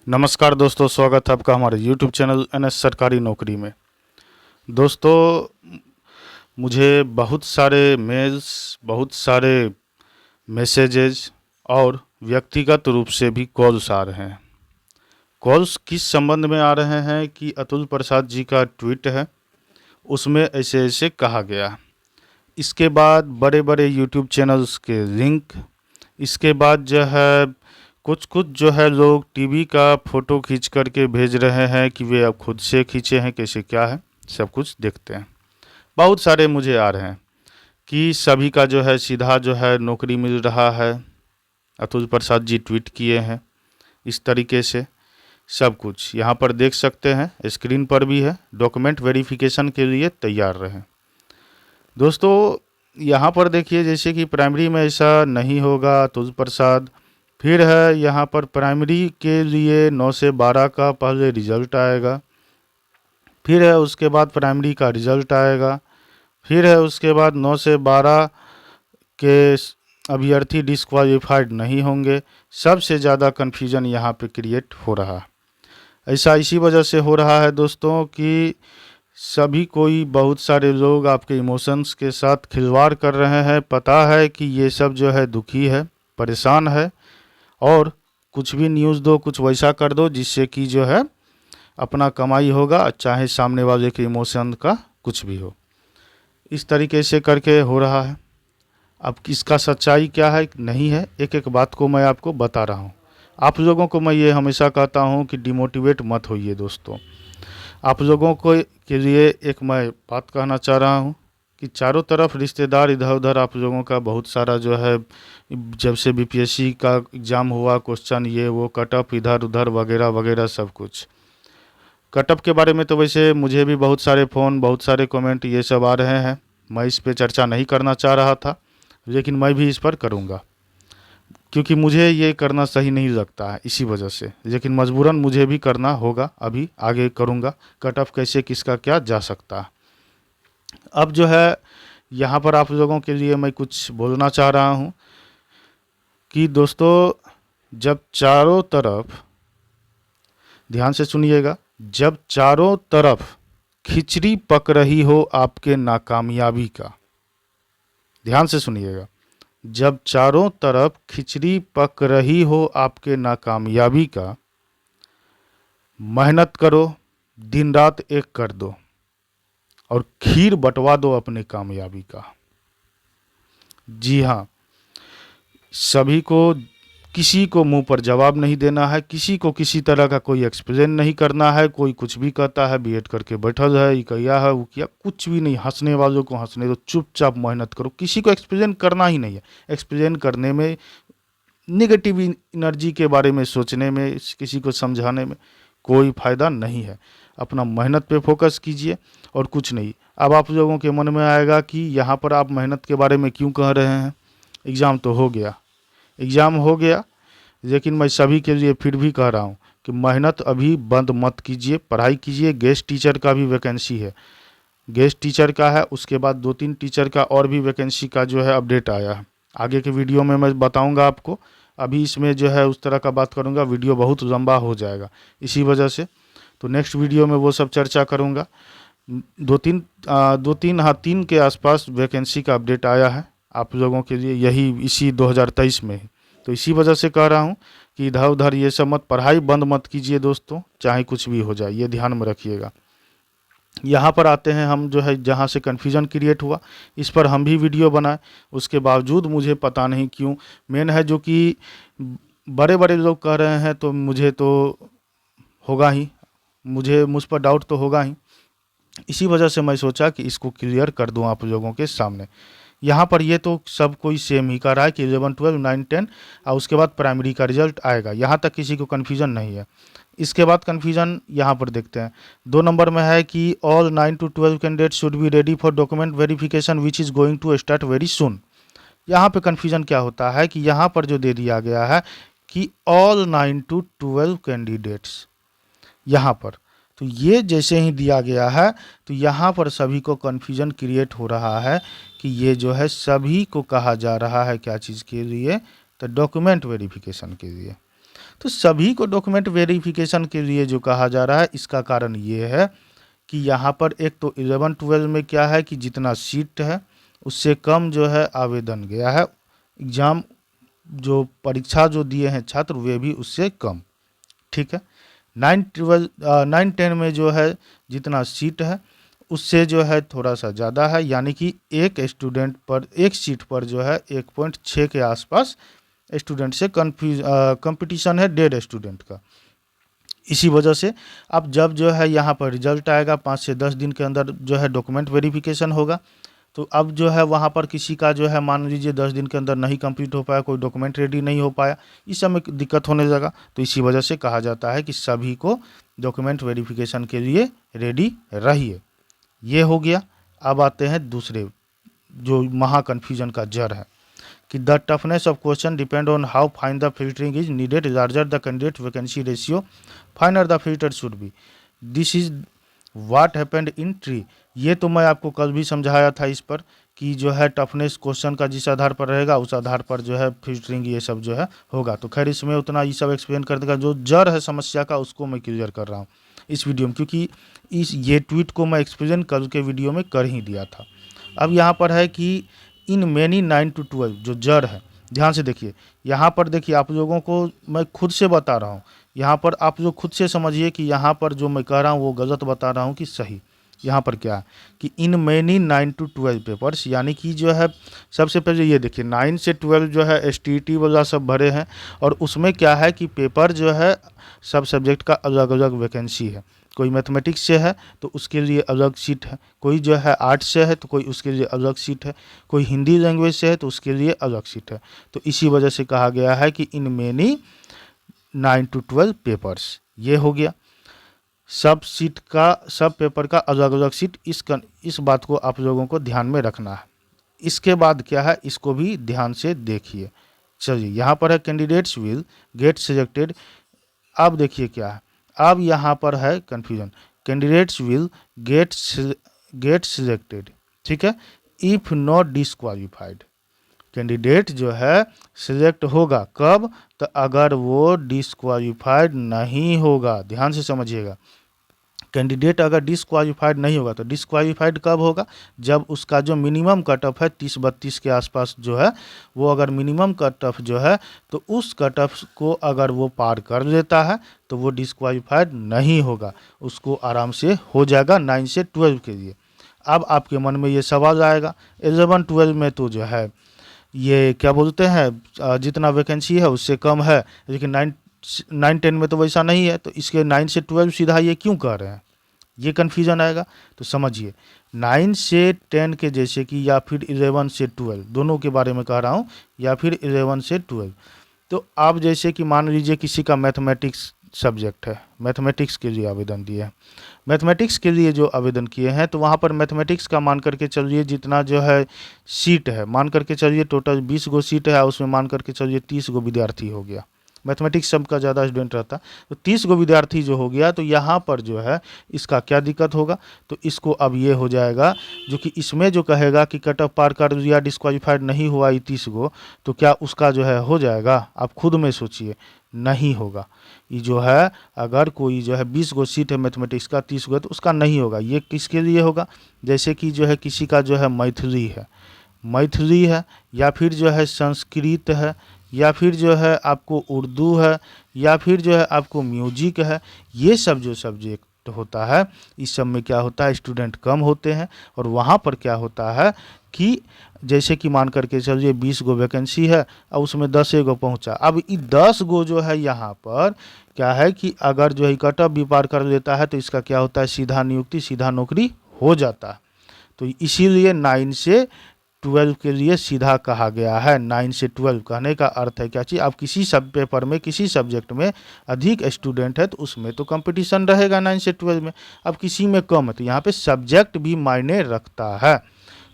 नमस्कार दोस्तों, स्वागत है आपका हमारे YouTube चैनल NS सरकारी नौकरी में। दोस्तों, मुझे बहुत सारे मेल्स, बहुत सारे मैसेजेज और व्यक्तिगत रूप से भी कॉल्स आ रहे हैं। कॉल्स किस संबंध में आ रहे हैं कि अतुल प्रसाद जी का ट्वीट है, उसमें ऐसे ऐसे कहा गया। इसके बाद बड़े बड़े YouTube चैनल्स के लिंक, इसके बाद जो है कुछ कुछ जो है लोग टीवी का फ़ोटो खींच कर के भेज रहे हैं कि वे अब खुद से खींचे हैं, कैसे क्या है, सब कुछ देखते हैं। बहुत सारे मुझे आ रहे हैं कि सभी का जो है सीधा जो है नौकरी मिल रहा है, अतुल प्रसाद जी ट्वीट किए हैं, इस तरीके से सब कुछ यहाँ पर देख सकते हैं, स्क्रीन पर भी है। डॉक्यूमेंट वेरिफिकेशन के लिए तैयार रहें। दोस्तों, यहाँ पर देखिए जैसे कि प्राइमरी में ऐसा नहीं होगा, अतुल प्रसाद। फिर है यहाँ पर प्राइमरी के लिए 9 से 12 का पहले रिजल्ट आएगा, फिर है उसके बाद प्राइमरी का रिजल्ट आएगा, फिर है उसके बाद 9 से 12 के अभ्यर्थी डिस्क्वालीफाइड नहीं होंगे। सबसे ज़्यादा कन्फ्यूजन यहाँ पे क्रिएट हो रहा है। ऐसा इसी वजह से हो रहा है दोस्तों कि सभी कोई बहुत सारे लोग आपके इमोशंस के साथ खिलवाड़ कर रहे हैं। पता है कि ये सब जो है दुखी है, परेशान है, और कुछ भी न्यूज़ दो, कुछ वैसा कर दो जिससे कि जो है अपना कमाई होगा, चाहे सामने वाले के इमोशन का कुछ भी हो। इस तरीके से करके हो रहा है। अब इसका सच्चाई क्या है नहीं है, एक एक बात को मैं आपको बता रहा हूँ। आप लोगों को मैं ये हमेशा कहता हूँ कि डिमोटिवेट मत होइए दोस्तों। आप लोगों को के लिए एक मैं बात कहना चाह रहा हूँ कि चारों तरफ रिश्तेदार इधर उधर आप लोगों का बहुत सारा जो है, जब से बीपीएससी का एग्ज़ाम हुआ, क्वेश्चन ये वो, कटअप इधर उधर वगैरह वगैरह सब कुछ। कटअप के बारे में तो वैसे मुझे भी बहुत सारे फ़ोन, बहुत सारे कमेंट ये सब आ रहे हैं। मैं इस पे चर्चा नहीं करना चाह रहा था, लेकिन मैं भी इस पर करूँगा क्योंकि मुझे ये करना सही नहीं लगता है, इसी वजह से। लेकिन मजबूरन मुझे भी करना होगा, अभी आगे करूँगा। कटअप कैसे किसका क्या जा सकता है। अब जो है यहाँ पर आप लोगों के लिए मैं कुछ बोलना चाह रहा हूँ कि दोस्तों, जब चारों तरफ, ध्यान से सुनिएगा, जब चारों तरफ खिचड़ी पक रही हो आपके नाकामयाबी का, ध्यान से सुनिएगा, जब चारों तरफ खिचड़ी पक रही हो आपके नाकामयाबी का, मेहनत करो, दिन रात एक कर दो और खीर बंटवा दो अपने कामयाबी का। जी हाँ, सभी को, किसी को मुंह पर जवाब नहीं देना है, किसी को किसी तरह का कोई एक्सप्लेन नहीं करना है। कोई कुछ भी कहता है, बीएड करके बैठल है, ये किया है, वो किया, कुछ भी नहीं। हंसने वालों को हंसने दो, चुपचाप मेहनत करो। किसी को एक्सप्लेन करना ही नहीं है। एक्सप्लेन करने में, नेगेटिव एनर्जी के बारे में सोचने में, किसी को समझाने में कोई फ़ायदा नहीं है। अपना मेहनत पे फोकस कीजिए और कुछ नहीं। अब आप लोगों के मन में आएगा कि यहाँ पर आप मेहनत के बारे में क्यों कह रहे हैं, एग्ज़ाम तो हो गया। एग्ज़ाम हो गया, लेकिन मैं सभी के लिए फिर भी कह रहा हूँ कि मेहनत अभी बंद मत कीजिए, पढ़ाई कीजिए। गेस्ट टीचर का भी वैकेंसी है, गेस्ट टीचर का है, उसके बाद 2-3 टीचर का और भी वैकेंसी का जो है अपडेट आया है। आगे के वीडियो में मैं बताऊंगा आपको। अभी इसमें जो है उस तरह का बात करूंगा, वीडियो बहुत लंबा हो जाएगा इसी वजह से। तो नेक्स्ट वीडियो में वो सब चर्चा करूंगा। 2-3 हाँ 3 के आसपास वैकेंसी का अपडेट आया है आप लोगों के लिए, यही इसी 2023 में ही। तो इसी वजह से कह रहा हूँ कि इधर उधर ये सब मत, पढ़ाई बंद मत कीजिए दोस्तों, चाहे कुछ भी हो जाए, ये ध्यान में रखिएगा। यहाँ पर आते हैं हम, जो है जहाँ से कन्फ्यूज़न क्रिएट हुआ, इस पर हम भी वीडियो बनाए। उसके बावजूद मुझे पता नहीं क्यों, मेन है जो कि बड़े बड़े लोग कह रहे हैं, तो मुझे तो होगा ही, मुझ पर डाउट तो होगा ही। इसी वजह से मैं सोचा कि इसको क्लियर कर दूं आप लोगों के सामने। यहाँ पर ये तो सब कोई सेम ही कर रहा है कि 11, 12, 9, 10 और उसके बाद प्राइमरी का रिजल्ट आएगा। यहाँ तक किसी को कन्फ्यूज़न नहीं है। इसके बाद कन्फ्यूज़न यहाँ पर देखते हैं। 2 नंबर में है कि all 9 to 12 candidate should be ready for document verification which is going to start very soon. यहाँ पे कन्फ्यूज़न क्या होता है कि यहाँ पर जो दे दिया गया है कि ऑल 9 to 12 कैंडिडेट्स, यहाँ पर तो ये जैसे ही दिया गया है तो यहाँ पर सभी को कन्फ्यूज़न क्रिएट हो रहा है कि ये जो है सभी को कहा जा रहा है क्या चीज़ के लिए, तो डॉक्यूमेंट वेरिफिकेशन के लिए। तो सभी को डॉक्यूमेंट वेरिफिकेशन के लिए जो कहा जा रहा है, इसका कारण ये है कि यहाँ पर एक तो 11-12 में क्या है कि जितना सीट है उससे कम जो है आवेदन गया है, एग्ज़ाम जो परीक्षा जो दिए हैं छात्र वे भी उससे कम, ठीक है। 9-10 में जो है जितना सीट है उससे जो है थोड़ा सा ज़्यादा है, यानी कि एक स्टूडेंट पर एक सीट पर जो है 1.6 के आसपास स्टूडेंट से कंपटीशन है 1.5 स्टूडेंट का। इसी वजह से अब जब जो है यहाँ पर रिजल्ट आएगा 5 से 10 दिन के अंदर जो है डॉक्यूमेंट वेरिफिकेशन होगा, तो अब जो है वहाँ पर किसी का जो है मान लीजिए 10 दिन के अंदर नहीं कंप्लीट हो पाया, कोई डॉक्यूमेंट रेडी नहीं हो पाया, इस समय दिक्कत होने लगा। तो इसी वजह से कहा जाता है कि सभी को डॉक्यूमेंट वेरिफिकेशन के लिए रेडी रहिए। ये हो गया। अब आते हैं दूसरे जो महा कन्फ्यूजन का जड़ है कि the toughness of question depend on how fine the filtering is needed, larger the candidate vacancy ratio फाइनर the filter should be, this is what happened in tree. ये तो मैं आपको कल भी समझाया था इस पर कि जो है टफनेस क्वेश्चन का जिस आधार पर रहेगा उस आधार पर जो है फिल्टरिंग ये सब जो है होगा। तो खैर इसमें उतना ये सब एक्सप्लेन कर देगा, जो जड़ है समस्या का उसको मैं क्लियर कर रहा हूँ इस वीडियो में, क्योंकि ये ट्वीट को मैं एक्सप्लेन कल के वीडियो में कर ही दिया था। अब यहाँ पर है कि इन मेनी 9 to 12 जो जड़ है, ध्यान से देखिए, यहाँ पर देखिए आप लोगों को मैं खुद से बता रहा हूँ, यहाँ पर आप लोग खुद से समझिए कि यहाँ पर जो मैं कह रहा हूँ वो गलत बता रहा हूँ कि सही। यहाँ पर क्या है कि इन मेनी 9 to 12 पेपर्स, यानी कि जो है सबसे पहले ये देखिए 9 से 12 जो है STT वाला सब भरे हैं, और उसमें क्या है कि पेपर जो है सब सब्जेक्ट का अलग अलग वैकेंसी है। कोई मैथमेटिक्स से है तो उसके लिए अलग सीट है, कोई जो है आर्ट्स से है तो कोई उसके लिए अलग सीट है, कोई हिंदी लैंग्वेज से है तो उसके लिए अलग सीट है। तो इसी वजह से कहा गया है कि इन मेनी 9 to 12 पेपर्स, ये हो गया। सब सीट का सब पेपर का अलग अलग सीट, इस बात को आप लोगों को ध्यान में रखना है। इसके बाद क्या है, इसको भी ध्यान से देखिए। चलिए यहाँ पर है कैंडिडेट्स विल गेट सिलेक्टेड। अब देखिए क्या है, अब यहाँ पर है confusion, candidates will get selected, ठीक है, इफ नॉट डिस्क्वालीफाइड। कैंडिडेट जो है सिलेक्ट होगा कब, तो अगर वो डिस्क्वालीफाइड नहीं होगा। ध्यान से समझिएगा, कैंडिडेट अगर डिस्क्वालीफाइड नहीं होगा तो डिस्क्वालीफाइड कब होगा, जब उसका जो मिनिमम कट ऑफ है 30-32 के आसपास जो है, वो अगर मिनिमम कट ऑफ जो है तो उस कट ऑफ को अगर वो पार कर लेता है तो वो डिस्क्वालीफाइड नहीं होगा, उसको आराम से हो जाएगा 9 से 12 के लिए। अब आपके मन में ये सवाल आएगा 11-12 में तो जो है ये क्या बोलते हैं जितना वैकेंसी है उससे कम है, लेकिन 9-10 में तो वैसा नहीं है, तो इसके 9 से 12 सीधा ये क्यों कर रहे हैं, ये कन्फ्यूजन आएगा। तो समझिए 9 से 10 के जैसे कि, या फिर 11 से 12 दोनों के बारे में कह रहा हूँ, या फिर 11 से 12। तो आप जैसे कि मान लीजिए किसी का मैथमेटिक्स सब्जेक्ट है, मैथमेटिक्स के लिए आवेदन दिए हैं, मैथमेटिक्स के लिए जो आवेदन किए हैं तो वहाँ पर मैथमेटिक्स का मान करके चलिए जितना जो है सीट है, मान करके चलिए टोटल 20 गो सीट है, उसमें मान करके चलिए 30 गो विद्यार्थी हो गया। मैथमेटिक्स सबका ज़्यादा स्टूडेंट रहता, तो 30 गो विद्यार्थी जो हो गया, तो यहाँ पर जो है इसका क्या दिक्कत होगा, तो इसको अब ये हो जाएगा जो कि इसमें जो कहेगा कि कट ऑफ पार कर दिया, डिस्क्वालीफाइड नहीं हुआ ये 30 गो, तो क्या उसका जो है हो जाएगा, आप खुद में सोचिए, नहीं होगा। ये जो है अगर कोई जो है 20 गो सीट है मैथमेटिक्स का, 30 गो, तो उसका नहीं होगा। ये किसके लिए होगा, जैसे कि जो है किसी का जो है मैथिली है, या फिर जो है संस्कृत है, या फिर जो है आपको उर्दू है, या फिर जो है आपको म्यूजिक है, ये सब जो सब्जेक्ट होता है इस सब में क्या होता है स्टूडेंट कम होते हैं, और वहाँ पर क्या होता है कि जैसे कि मान करके चलिए 20 गो वैकेंसी है और उसमें 10 गो पहुँचा, अब ये 10 गो जो है यहाँ पर क्या है कि अगर जो है कट ऑफ भी पार कर लेता है तो इसका क्या होता है सीधा नियुक्ति, सीधा नौकरी हो जाता है। तो इसीलिए 9 से 12 के लिए सीधा कहा गया है। 9 से 12 कहने का अर्थ है क्या चीज़, आप किसी सब पेपर में किसी सब्जेक्ट में अधिक स्टूडेंट है तो उसमें तो कंपटीशन रहेगा 9 से 12 में, अब किसी में कम है तो यहाँ पे सब्जेक्ट भी मायने रखता है।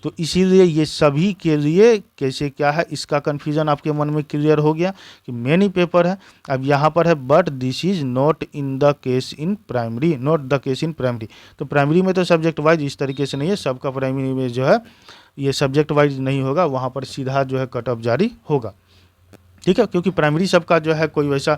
तो इसीलिए ये सभी के लिए कैसे क्या है, इसका कन्फ्यूजन आपके मन में क्लियर हो गया कि मेनी पेपर है। अब यहाँ पर है but this is not in the case in primary, not the case in primary. तो प्राइमरी में तो सब्जेक्ट वाइज इस तरीके से नहीं है, सबका प्राइमरी में जो है ये सब्जेक्ट वाइज नहीं होगा, वहाँ पर सीधा जो है कट ऑफ जारी होगा, ठीक है, क्योंकि प्राइमरी सबका जो है कोई वैसा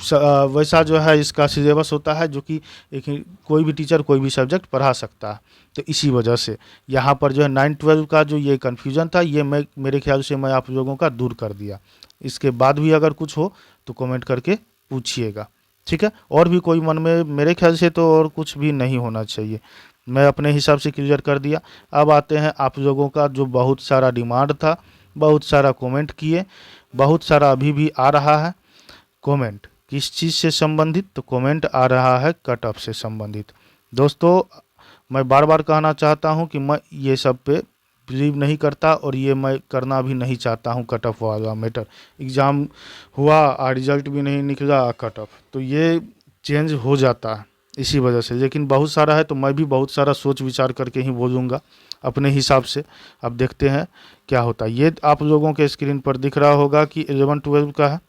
वैसा जो है इसका सिलेबस होता है, जो कि एक कोई भी टीचर कोई भी सब्जेक्ट पढ़ा सकता है। तो इसी वजह से यहाँ पर जो है 9-12 का जो ये कन्फ्यूज़न था, ये मेरे ख्याल से मैं आप लोगों का दूर कर दिया। इसके बाद भी अगर कुछ हो तो कमेंट करके पूछिएगा, ठीक है। और भी कोई मन में, मेरे ख्याल से तो और कुछ भी नहीं होना चाहिए, मैं अपने हिसाब से क्लियर कर दिया। अब आते हैं आप लोगों का जो बहुत सारा डिमांड था, बहुत सारा कमेंट किए, बहुत सारा अभी भी आ रहा है कमेंट, किस चीज़ से संबंधित, तो कमेंट आ रहा है कट ऑफ से संबंधित। दोस्तों मैं बार बार कहना चाहता हूं कि मैं ये सब पे बिलीव नहीं करता, और ये मैं करना भी नहीं चाहता हूं। कट ऑफ वाला मैटर, एग्ज़ाम हुआ और रिजल्ट भी नहीं निकला, कट ऑफ, तो ये चेंज हो जाता है इसी वजह से। लेकिन बहुत सारा है तो मैं भी बहुत सारा सोच विचार करके ही बोलूँगा अपने हिसाब से। अब देखते हैं क्या होता है। ये आप लोगों के स्क्रीन पर दिख रहा होगा कि 11-12 का है।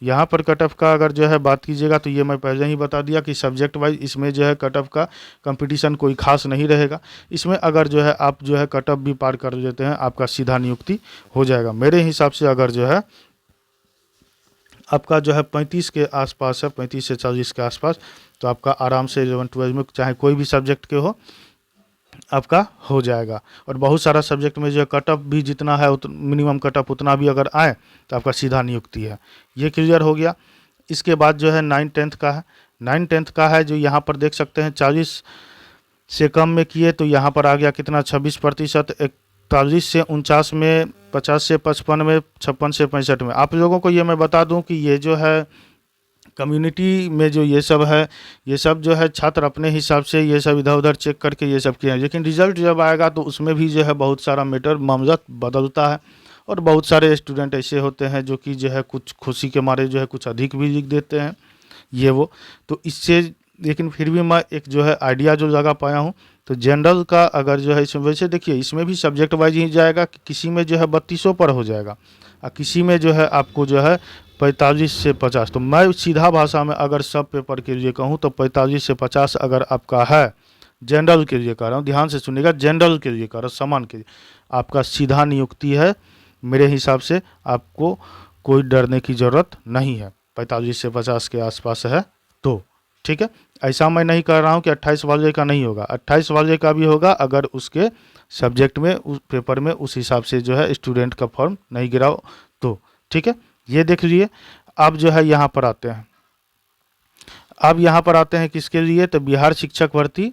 यहाँ पर कट ऑफ का अगर जो है बात कीजिएगा तो ये मैं पहले ही बता दिया कि सब्जेक्ट वाइज इसमें जो है कट ऑफ का कंपटीशन कोई खास नहीं रहेगा। इसमें अगर जो है आप जो है कट ऑफ भी पार कर देते हैं, आपका सीधा नियुक्ति हो जाएगा। मेरे हिसाब से अगर जो है आपका जो है 35 के आसपास है, 35 से 40 के आसपास, तो आपका आराम से 11-12 में चाहे कोई भी सब्जेक्ट के हो आपका हो जाएगा। और बहुत सारा सब्जेक्ट में जो है कट ऑफ भी जितना है मिनिमम कट ऑफ उतना भी अगर आए तो आपका सीधा नियुक्ति है। ये क्लियर हो गया। इसके बाद जो है 9-10 का है। 9-10 का है जो यहाँ पर देख सकते हैं 40 से कम में किए तो यहाँ पर आ गया कितना, 26%। 41 से 49 में, 50 से 55 में, 56 से 65 में। आप लोगों को ये मैं बता दूं कि ये जो है कम्युनिटी में जो ये सब है, ये सब जो है छात्र अपने हिसाब से ये सब इधर उधर चेक करके ये सब किए हैं। लेकिन रिजल्ट जब आएगा तो उसमें भी जो है बहुत सारा मैटर मामला बदलता है, और बहुत सारे स्टूडेंट ऐसे होते हैं जो कि जो है कुछ खुशी के मारे जो है कुछ अधिक भी लिख देते हैं ये वो। तो इससे, लेकिन फिर भी मैं एक जो है आइडिया जो लगा पाया हूँ, तो जनरल का अगर जो है इसमें, वैसे देखिए इसमें भी सब्जेक्ट वाइज ही जाएगा कि किसी में जो है 3200 पर हो जाएगा और किसी में जो है आपको जो है 45 से 50। तो मैं सीधा भाषा में अगर सब पेपर के लिए कहूँ तो 45 से 50 अगर आपका है, जनरल के लिए कह रहा हूँ, ध्यान से सुनिएगा, जनरल के लिए कह रहा हूँ, समान के लिए आपका सीधा नियुक्ति है। मेरे हिसाब से आपको कोई डरने की ज़रूरत नहीं है, 45 से 50 के आसपास है तो, ठीक है। ऐसा मैं नहीं कह रहा हूँ कि 28 वाले का नहीं होगा, 28 वाले का भी होगा अगर उसके सब्जेक्ट में, उस पेपर में उस हिसाब से जो है स्टूडेंट का फॉर्म नहीं गिरा हो तो, ठीक है। ये देख लीजिए। अब जो है यहाँ पर आते हैं, अब यहाँ पर आते हैं किसके लिए, तो बिहार शिक्षक भर्ती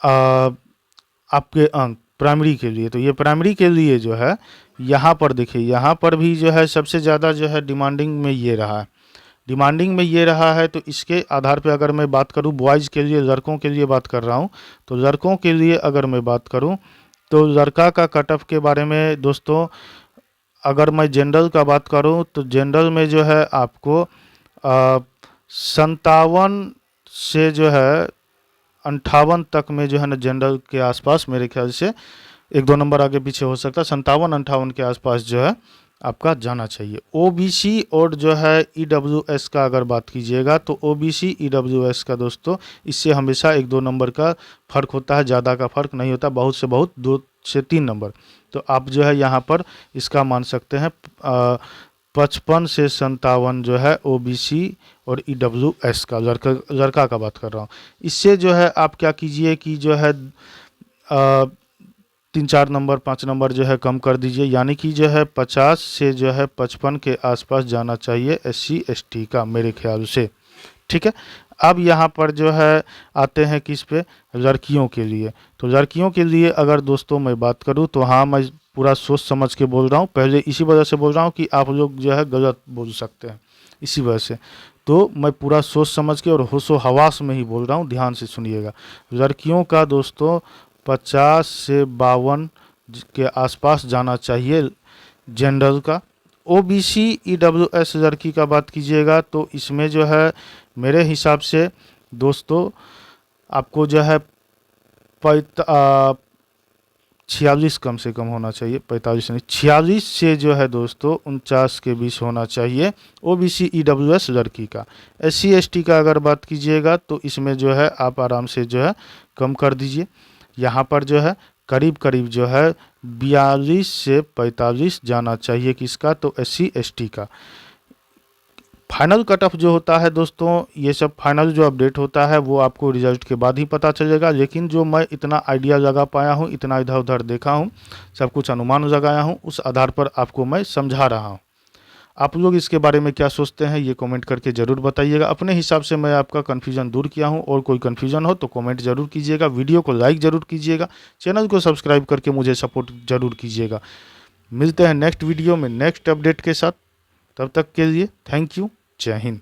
आपके अंक प्राइमरी के लिए। तो ये प्राइमरी के लिए जो है यहाँ पर देखिए, यहाँ पर भी जो है सबसे ज़्यादा जो है डिमांडिंग में ये रहा है, डिमांडिंग में ये रहा है। तो इसके आधार पे अगर मैं बात करूँ बॉयज़ के लिए, लड़कों के लिए बात कर रहा हूँ, तो लड़कों के लिए अगर मैं बात करूँ तो लड़का का कट ऑफ के बारे में दोस्तों, अगर मैं जनरल का बात करूं तो जनरल में जो है आपको 57 से जो है 58 तक में जो है ना, जनरल के आसपास मेरे ख्याल से 1-2 नंबर आगे पीछे हो सकता है, 57-58 के आसपास जो है आपका जाना चाहिए। ओबीसी और जो है ईडब्ल्यूएस का अगर बात कीजिएगा तो ओबीसी ईडब्ल्यूएस का दोस्तों, इससे हमेशा 1-2 नंबर का फ़र्क होता है, ज़्यादा का फ़र्क नहीं होता, बहुत से बहुत 2 से 3 नंबर। तो आप जो है यहाँ पर इसका मान सकते हैं 55 से 57 जो है ओबीसी और ईडब्ल्यूएस का, लड़का का बात कर रहा हूँ। इससे जो है आप क्या कीजिए कि जो है 3-4 नंबर 5 नंबर जो है कम कर दीजिए, यानी कि जो है 50 से जो है 55 के आसपास जाना चाहिए SC ST का मेरे ख्याल से, ठीक है। अब यहाँ पर जो है आते हैं किस पे, लड़कियों के लिए। तो लड़कियों के लिए अगर दोस्तों मैं बात करूँ तो हाँ, मैं पूरा सोच समझ के बोल रहा हूँ, पहले इसी वजह से बोल रहा हूँ कि आप लोग जो है गलत बोल सकते हैं, इसी वजह से तो मैं पूरा सोच समझ के और होशो हवास में ही बोल रहा हूँ, ध्यान से सुनिएगा। लड़कियों का दोस्तों 50 से 52 के आसपास जाना चाहिए जनरल का। ओबीसी ईडब्ल्यूएस लड़की का बात कीजिएगा तो इसमें जो है मेरे हिसाब से दोस्तों आपको जो है 46 कम से कम होना चाहिए, 45 नहीं, 46 से जो है दोस्तों 49 के बीच होना चाहिए ओबीसी ईडब्ल्यूएस लड़की का। SC ST का अगर बात कीजिएगा तो इसमें जो है आप आराम से जो है कम कर दीजिए, यहाँ पर जो है करीब करीब जो है 42 से 45 जाना चाहिए किसका, तो SC ST का। फाइनल कट ऑफ जो होता है दोस्तों, ये सब फाइनल जो अपडेट होता है वो आपको रिजल्ट के बाद ही पता चलेगा। लेकिन जो मैं इतना आइडिया लगा पाया हूँ, इतना इधर उधर देखा हूँ, सब कुछ अनुमान लगाया हूँ, उस आधार पर आपको मैं समझा रहा हूँ। आप लोग इसके बारे में क्या सोचते हैं ये कमेंट करके ज़रूर बताइएगा। अपने हिसाब से मैं आपका कन्फ्यूज़न दूर किया हूँ, और कोई कन्फ्यूज़न हो तो कमेंट ज़रूर कीजिएगा, वीडियो को लाइक ज़रूर कीजिएगा, चैनल को सब्सक्राइब करके मुझे सपोर्ट ज़रूर कीजिएगा। मिलते हैं नेक्स्ट वीडियो में नेक्स्ट अपडेट के साथ। तब तक के लिए थैंक यू। जय हिंद।